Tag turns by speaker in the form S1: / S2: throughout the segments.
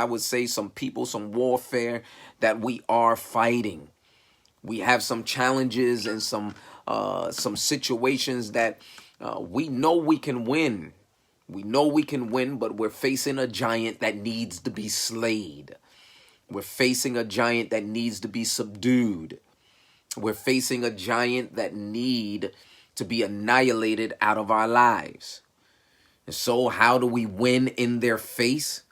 S1: I would say, some people, some warfare that we are fighting. We have some challenges and some situations that we know we can win. We know we can win, but we're facing a giant that needs to be slayed. We're facing a giant that needs to be subdued. We're facing a giant that need to be annihilated out of our lives. And so how do we win in their face?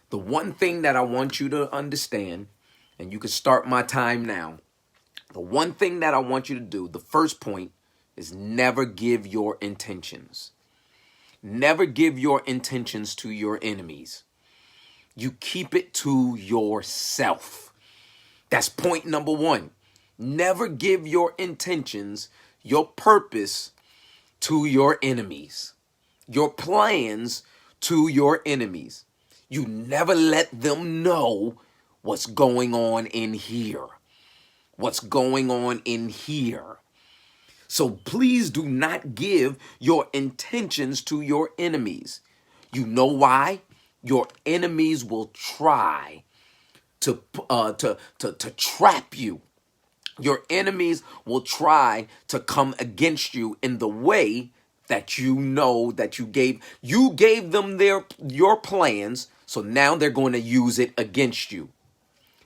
S1: The one thing that I want you to understand, and you can start my time now. The one thing that I want you to do, the first point, is never give your intentions. Never give your intentions to your enemies. You keep it to yourself. That's point number one. Never give your intentions, your purpose to your enemies, your plans to your enemies. You never let them know what's going on in here. What's going on in here. So please do not give your intentions to your enemies. You know why? Your enemies will try to trap you. Your enemies will try to come against you in the way that you know that you gave them your plans, so now they're going to use it against you.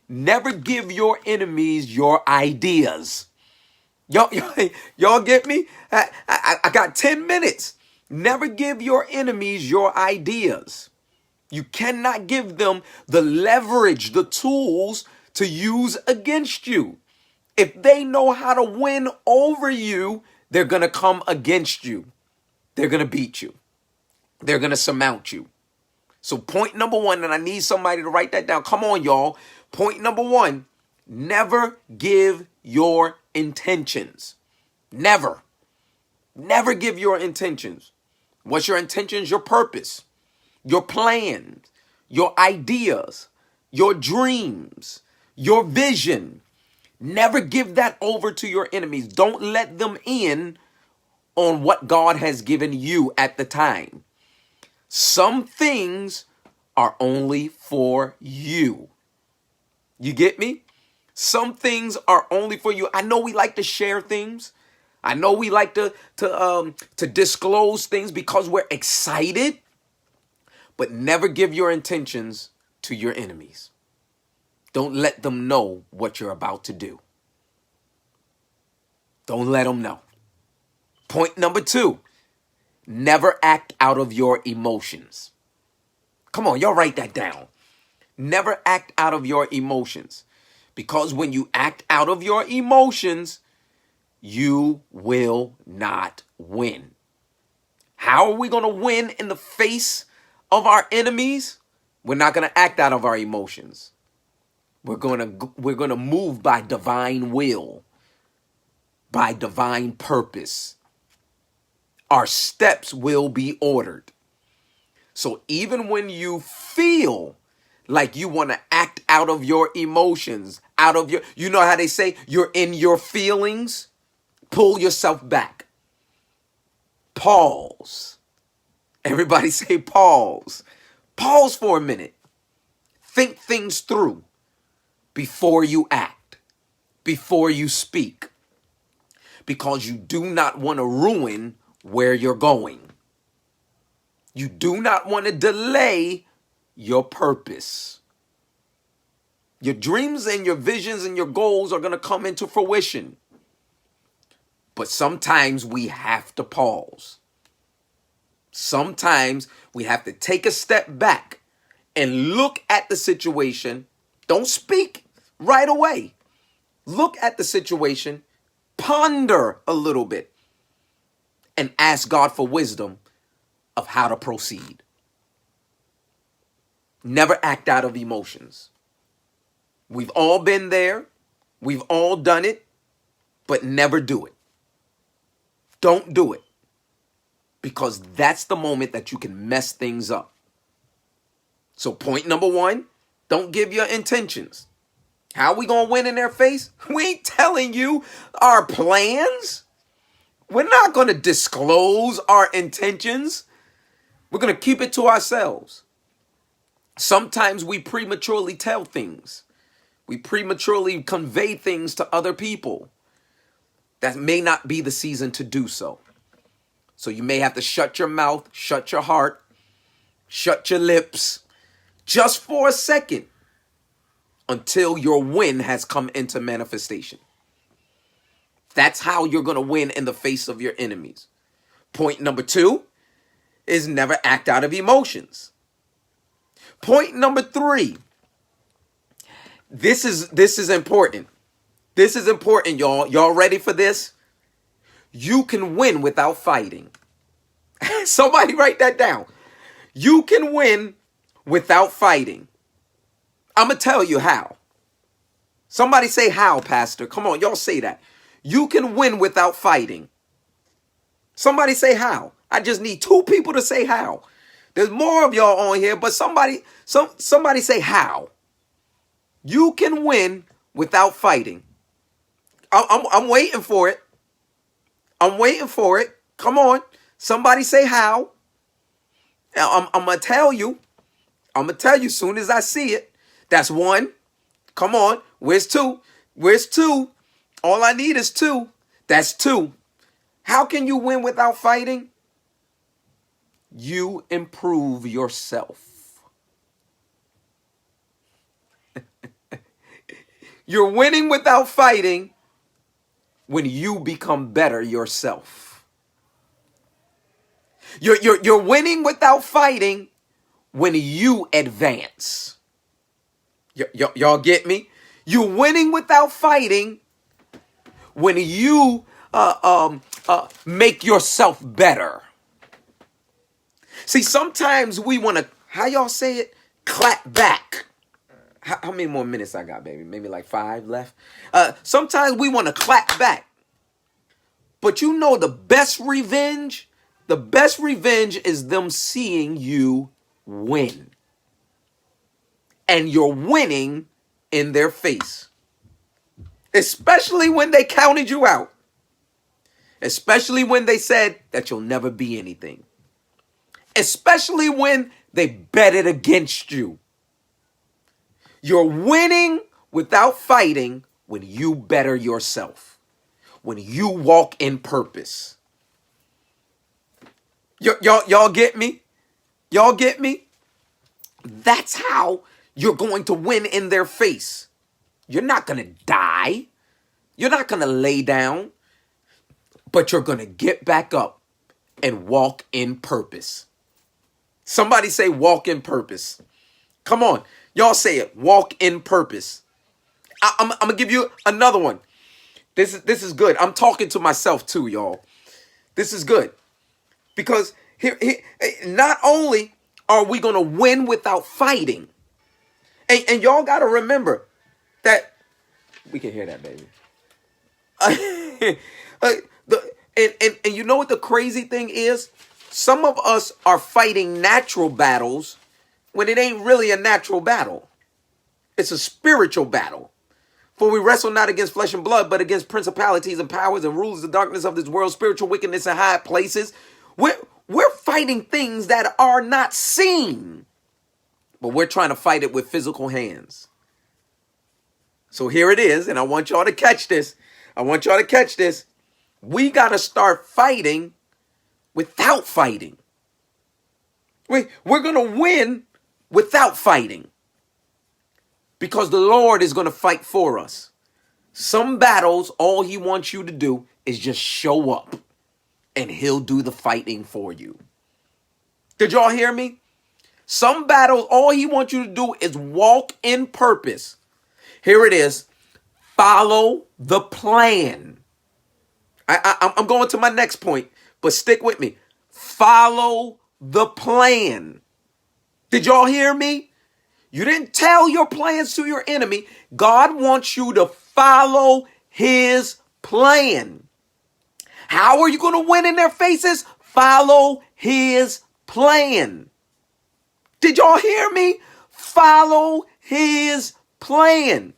S1: Never give your enemies your ideas. Y'all get me? I got 10 minutes. Never give your enemies your ideas. You cannot give them the leverage, the tools to use against you. If they know how to win over you, they're going to come against you. They're going to beat you. They're going to surmount you. So point number one, and I need somebody to write that down. Come on, y'all. Point number one, never give your intentions. Never. Never give your intentions. What's your intentions? Your purpose, your plans, your ideas, your dreams, your vision. Never give that over to your enemies. Don't let them in on what God has given you at the time. Some things are only for you. You get me? Some things are only for you. I know we like to share things. I know we like to disclose things because we're excited. But never give your intentions to your enemies. Don't let them know what you're about to do. Don't let them know. Point number two, never act out of your emotions. Come on, y'all write that down. Never act out of your emotions. Because when you act out of your emotions, you will not win. How are we going to win in the face of our enemies? We're not going to act out of our emotions. We're going to move by divine will, by divine purpose. Our steps will be ordered. So even when you feel like you want to act out of your emotions, you know how they say you're in your feelings? Pull yourself back. Pause. Everybody say pause. Pause for a minute. Think things through before you act, before you speak, because you do not want to ruin where you're going. You do not want to delay your purpose. Your dreams and your visions and your goals are going to come into fruition. But sometimes we have to pause. Sometimes we have to take a step back and look at the situation. Don't speak right away. Look at the situation, ponder a little bit, and ask God for wisdom of how to proceed. Never act out of emotions. We've all been there. We've all done it, but never do it. Don't do it, because that's the moment that you can mess things up. So point number one, don't give your intentions. How are we going to win in their face? We ain't telling you our plans. We're not going to disclose our intentions. We're going to keep it to ourselves. Sometimes we prematurely tell things. We prematurely convey things to other people that may not be the season to do so. So you may have to shut your mouth, shut your heart, shut your lips just for a second until your win has come into manifestation. That's how you're going to win in the face of your enemies. Point number 2 is never act out of emotions. Point number 3. This is important. This is important, y'all. Y'all ready for this? You can win without fighting. Somebody write that down. You can win without fighting. I'm going to tell you how. Somebody say how, Pastor. Come on, y'all say that. You can win without fighting. Somebody say how. I just need 2 people to say how. There's more of y'all on here, but somebody say how. You can win without fighting. I'm waiting for it. I'm waiting for it. Come on. Somebody say how. I'm going to tell you. I'm going to tell you soon as I see it. That's 1. Come on. Where's 2? Where's 2? All I need is 2. That's 2. How can you win without fighting? You improve yourself. You're winning without fighting when you become better yourself. You're winning without fighting when you advance. Y'all get me? You're winning without fighting when you make yourself better. See, sometimes we want to, how y'all say it? Clap back. How many more minutes I got, baby? Maybe like 5 left. Sometimes we want to clap back. But you know the best revenge? The best revenge is them seeing you win. And you're winning in their face. Especially when they counted you out. Especially when they said that you'll never be anything. Especially when they betted against you. You're winning without fighting when you better yourself. When you walk in purpose. Y'all get me? Y'all get me? That's how you're going to win in their face. You're not going to die. You're not going to lay down. But you're going to get back up and walk in purpose. Somebody say walk in purpose. Come on. Y'all say it. Walk in purpose. I'm going to give you another one. This is good. I'm talking to myself too, y'all. This is good. Because here not only are we going to win without fighting. And y'all got to remember that. We can hear that, baby. And you know what the crazy thing is? Some of us are fighting natural battles when it ain't really a natural battle. It's a spiritual battle. For we wrestle not against flesh and blood, but against principalities and powers and rulers of darkness of this world, spiritual wickedness in high places. We're fighting things that are not seen, but we're trying to fight it with physical hands. So here it is, and I want y'all to catch this. We got to start fighting without fighting. We're going to win without fighting. Because the Lord is going to fight for us. Some battles, all he wants you to do is just show up. And he'll do the fighting for you. Did y'all hear me? Some battles, all he wants you to do is walk in purpose. Here it is. Follow the plan. I'm going to my next point, but stick with me. Follow the plan. Did y'all hear me? You didn't tell your plans to your enemy. God wants you to follow his plan. How are you going to win in their faces? Follow his plan. Did y'all hear me? Follow his plan.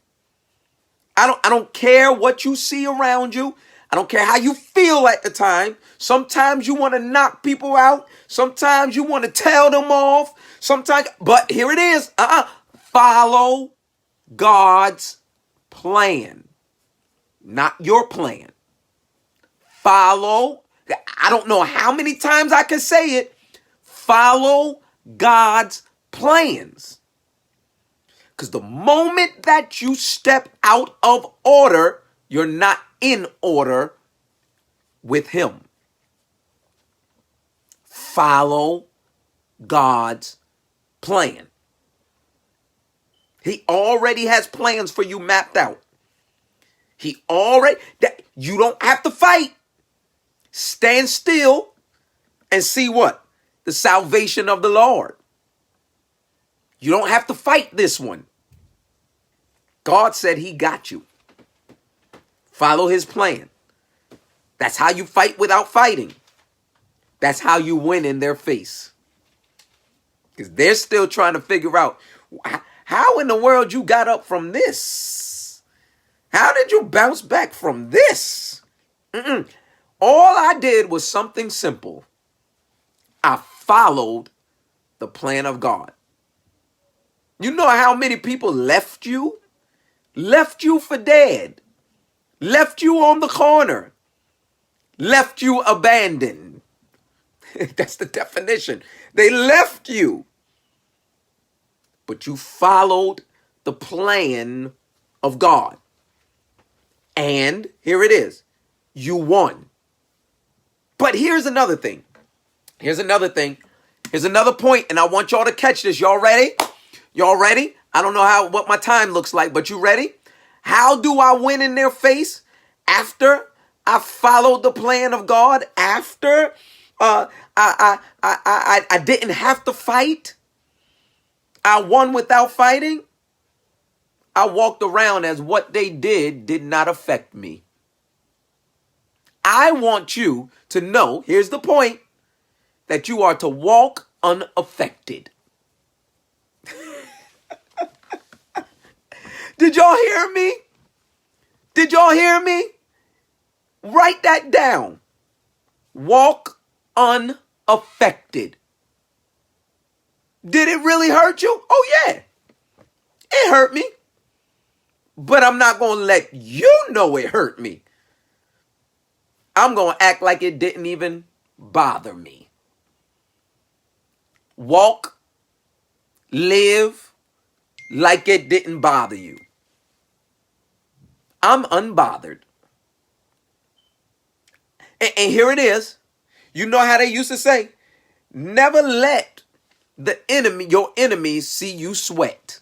S1: I don't care what you see around you. I don't care how you feel at the time. Sometimes you want to knock people out. Sometimes you want to tell them off. Sometimes, but here it is. Follow God's plan, not your plan. Follow. I don't know how many times I can say it. Follow God's plans. Because the moment that you step out of order, you're not in order with him. Follow God's plan. He already has plans for you mapped out. You don't have to fight. Stand still and see what? The salvation of the Lord. You don't have to fight this one. God said he got you. Follow his plan. That's how you fight without fighting. That's how you win in their face. Because they're still trying to figure out how in the world you got up from this. How did you bounce back from this? All I did was something simple. I followed the plan of God. You know how many people left you? Left you for dead. Left you on the corner. Left you abandoned. That's the definition. They left you. But you followed the plan of God. And here it is. You won. But here's another thing. Here's another point, and I want y'all to catch this. Y'all ready? Y'all ready? I don't know what my time looks like, but you ready? How do I win in their face? After I followed the plan of God, after I didn't have to fight, I won without fighting. I walked around as what they did not affect me. I want you to know, here's the point, that you are to walk unaffected. Did y'all hear me? Did y'all hear me? Write that down. Walk unaffected. Did it really hurt you? Oh, yeah. It hurt me. But I'm not going to let you know it hurt me. I'm going to act like it didn't even bother me. Walk, live like it didn't bother you. I'm unbothered. And here it is. You know how they used to say, never let your enemies see you sweat.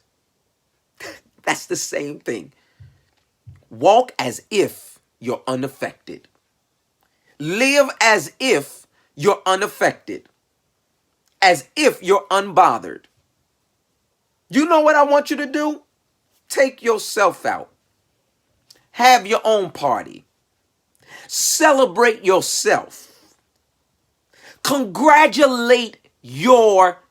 S1: That's the same thing. Walk as if you're unaffected. Live as if you're unaffected. As if you're unbothered. You know what I want you to do? Take yourself out. Have your own party. Celebrate yourself. Congratulate yourself.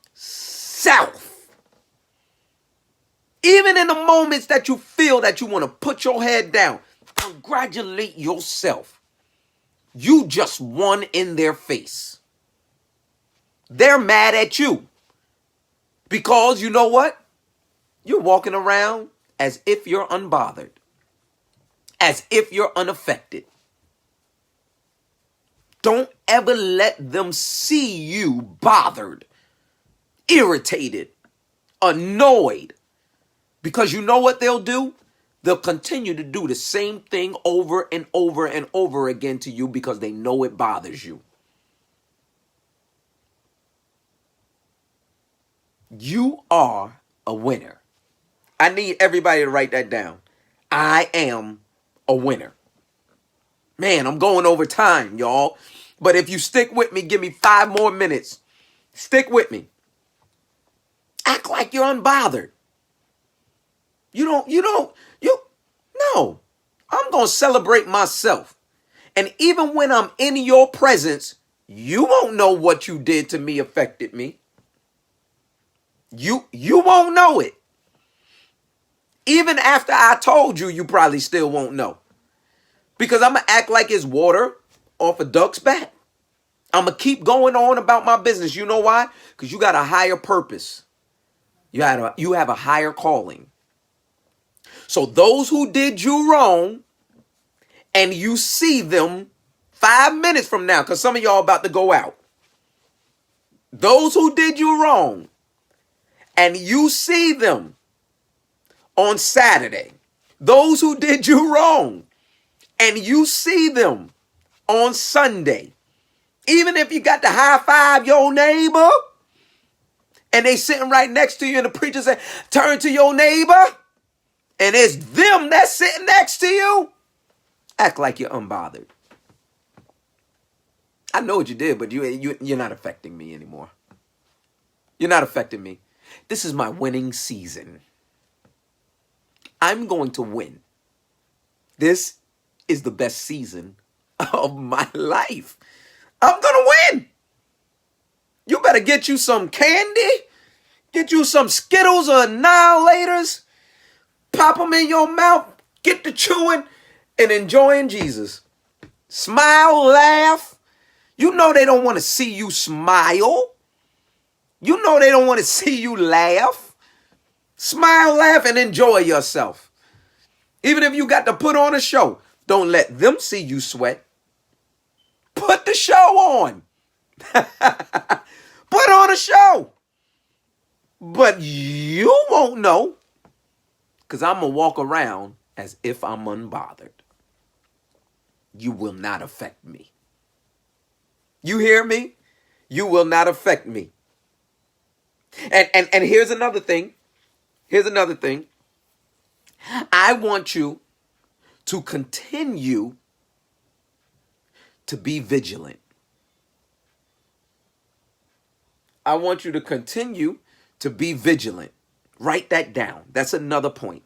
S1: Even in the moments that you feel that you want to put your head down, congratulate yourself. You just won in their face. They're mad at you. Because you know what? You're walking around as if you're unbothered. As if you're unaffected. Don't ever let them see you bothered, irritated, annoyed. Because you know what they'll do? They'll continue to do the same thing over and over and over again to you because they know it bothers you. You are a winner. I need everybody to write that down. I am a winner. Man, I'm going over time, y'all. But if you stick with me, give me 5 more minutes. Stick with me. Act like you're unbothered. No. I'm going to celebrate myself. And even when I'm in your presence, you won't know what you did to me affected me. You won't know it. Even after I told you, you probably still won't know. Because I'm going to act like it's water off a duck's back. I'm going to keep going on about my business. You know why? Because you got a higher purpose. You have a higher calling. So those who did you wrong, and you see them 5 minutes from now, because some of y'all about to go out. Those who did you wrong, and you see them on Saturday. Those who did you wrong, and you see them on Sunday. Even if you got to high five your neighbor, and they sitting right next to you, and the preacher said, turn to your neighbor, and it's them that's sitting next to you, act like you're unbothered. I know what you did, but you're not affecting me anymore. You're not affecting me. This is my winning season. I'm going to win. This is the best season of my life. I'm going to win. You better get you some candy, get you some Skittles or Annihilators, pop them in your mouth, get to chewing and enjoying Jesus. Smile, laugh. You know they don't want to see you smile. You know they don't want to see you laugh. Smile, laugh, and enjoy yourself. Even if you got to put on a show, don't let them see you sweat. Put the show on. Put on a show. But you won't know, because I'm going to walk around as if I'm unbothered. You will not affect me. You hear me? You will not affect me. And here's another thing. Here's another thing. I want you to continue to be vigilant. I want you to continue to be vigilant. Write that down. That's another point.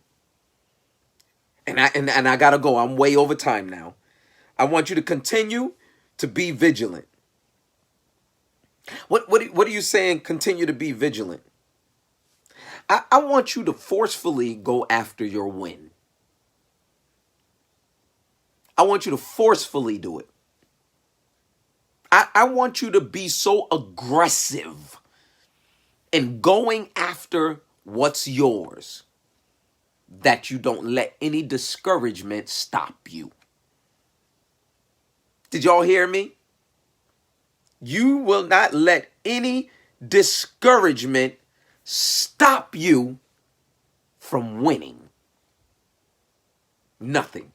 S1: And I gotta go. I'm way over time now. I want you to continue to be vigilant. What are you saying? Continue to be vigilant. I want you to forcefully go after your win. I want you to forcefully do it. I want you to be so aggressive in going after what's yours that you don't let any discouragement stop you. Did y'all hear me? You will not let any discouragement stop you from winning. Nothing.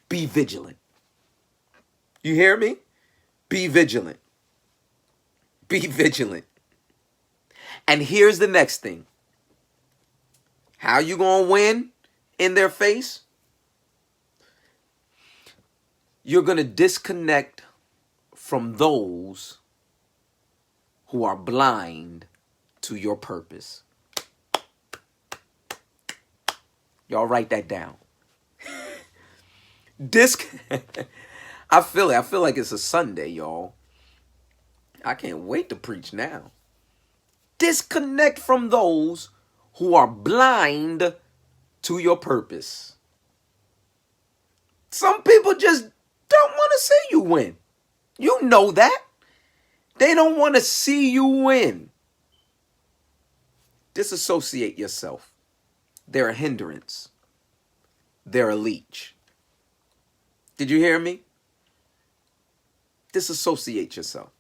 S1: Be vigilant. You hear me? Be vigilant. Be vigilant. And here's the next thing. How you gonna win in their face? You're gonna disconnect from those who are blind to your purpose. Y'all write that down. I feel it. I feel like it's a Sunday, y'all. I can't wait to preach now. Disconnect from those who are blind to your purpose. Some people just don't want to see you win. You know that. They don't want to see you win. Disassociate yourself. They're a hindrance. They're a leech. Did you hear me? Disassociate yourself.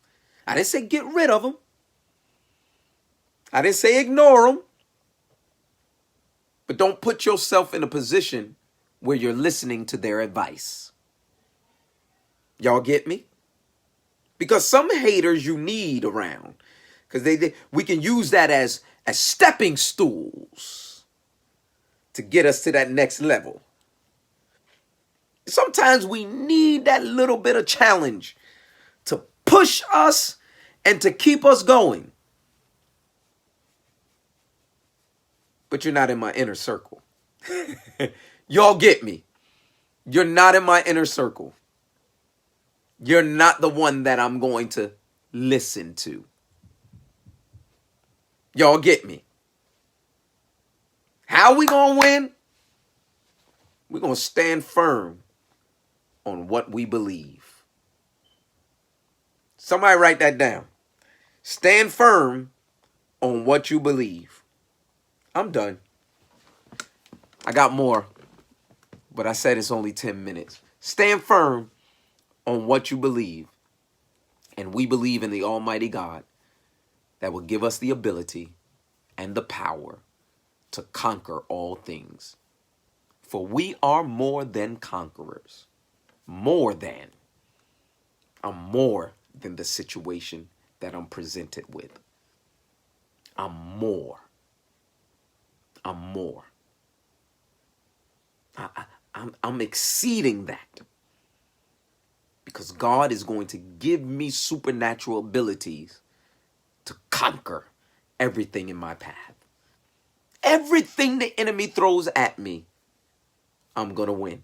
S1: I didn't say get rid of them. I didn't say ignore them. But don't put yourself in a position where you're listening to their advice. Y'all get me? Because some haters you need around. Because we can use that as stepping stools to get us to that next level. Sometimes we need that little bit of challenge to push us and to keep us going. But you're not in my inner circle. Y'all get me? You're not in my inner circle. You're not the one that I'm going to listen to. Y'all get me? How we gonna win? We're going to stand firm on what we believe. Somebody write that down. Stand firm on what you believe. I'm done. I got more, but I said it's only 10 minutes. Stand firm on what you believe. And we believe in the Almighty God that will give us the ability and the power to conquer all things. For we are more than conquerors. More than. I'm more than the situation that I'm presented with. I'm more. I'm more. I'm exceeding that. Because God is going to give me supernatural abilities to conquer everything in my path. Everything the enemy throws at me, I'm going to win.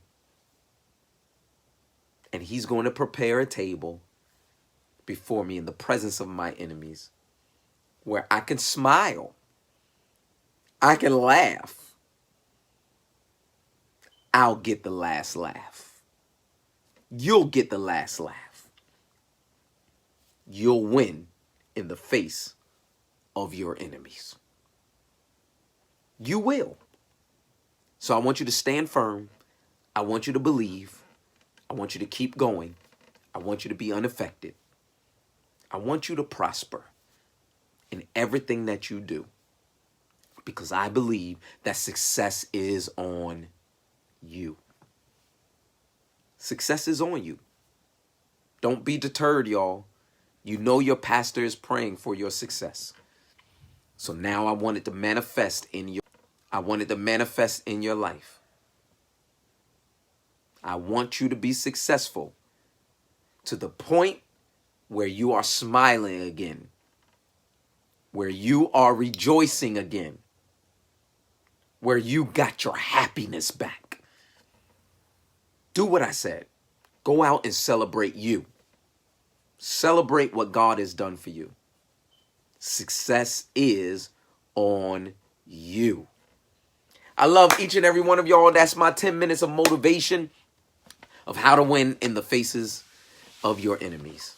S1: And he's going to prepare a table before me in the presence of my enemies where I can smile. I can laugh. I'll get the last laugh. You'll get the last laugh. You'll win in the face of your enemies. You will. So I want you to stand firm. I want you to believe. I want you to keep going. I want you to be unaffected. I want you to prosper in everything that you do, because I believe that success is on you. Success is on you. Don't be deterred, y'all. You know your pastor is praying for your success. So now I want it to manifest in your life. I want you to be successful to the point where you are smiling again, where you are rejoicing again, where you got your happiness back. Do what I said. Go out and celebrate you. Celebrate what God has done for you. Success is on you. I love each and every one of y'all. That's my 10 minutes of motivation of how to win in the faces of your enemies.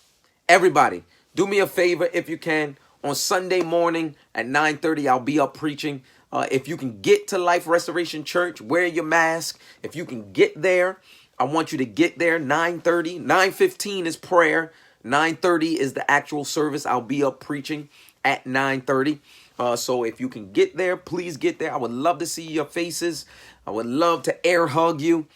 S1: Everybody, do me a favor if you can. On Sunday morning at 9:30, I'll be up preaching. If you can get to Life Restoration Church, wear your mask. If you can get there, I want you to get there 9:30. 9:15 is prayer. 9:30 is the actual service. I'll be up preaching at 9:30. So if you can get there, please get there. I would love to see your faces. I would love to air hug you.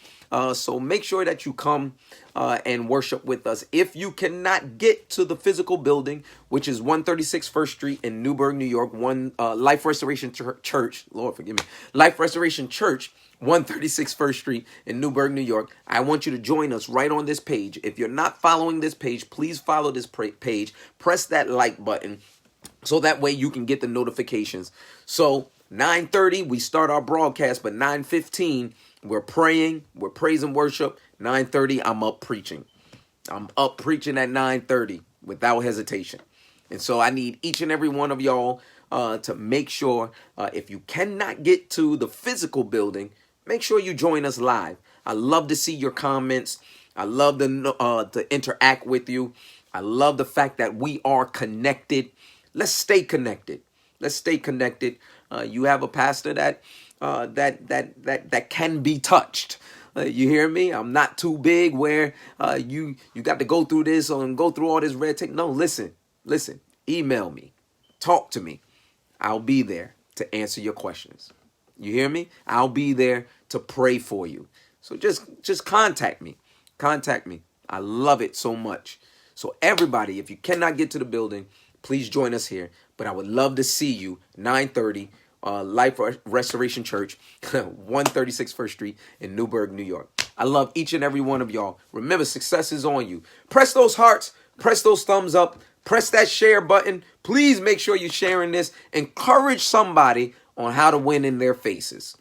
S1: So make sure that you come and worship with us. If you cannot get to the physical building, which is 136 First Street in Newburgh, New York, Life Restoration Church, Lord forgive me, Life Restoration Church, 136 First Street in Newburgh, New York, I want you to join us right on this page. If you're not following this page, please follow this page. Press that like button so that way you can get the notifications. So 9:30, we start our broadcast, but 9:15, we're praying, we're praise and worship. 9:30, I'm up preaching. I'm up preaching at 9:30 without hesitation. And so I need each and every one of y'all to make sure, if you cannot get to the physical building, make sure you join us live. I love to see your comments. I love to interact with you. I love the fact that we are connected. Let's stay connected. Let's stay connected. You have a pastor that can be touched. You hear me? I'm not too big where you got to go through this and go through all this red tape. No, listen. Email me. Talk to me. I'll be there to answer your questions. You hear me? I'll be there to pray for you. So just contact me. Contact me. I love it so much. So everybody, if you cannot get to the building, please join us here. But I would love to see you 9:30, Life Restoration Church, 136 First Street in Newburgh, New York. I love each and every one of y'all. Remember, success is on you. Press those hearts. Press those thumbs up. Press that share button. Please make sure you're sharing this. Encourage somebody on how to win in their faces.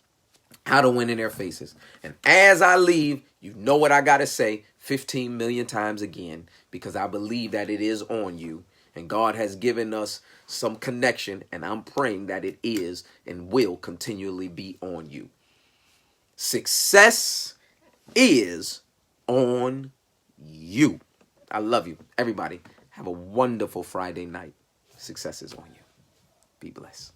S1: How to win in their faces. And as I leave, you know what I got to say 15 million times again, because I believe that it is on you. And God has given us some connection, and I'm praying that it is and will continually be on you. Success is on you. I love you. Everybody, have a wonderful Friday night. Success is on you. Be blessed.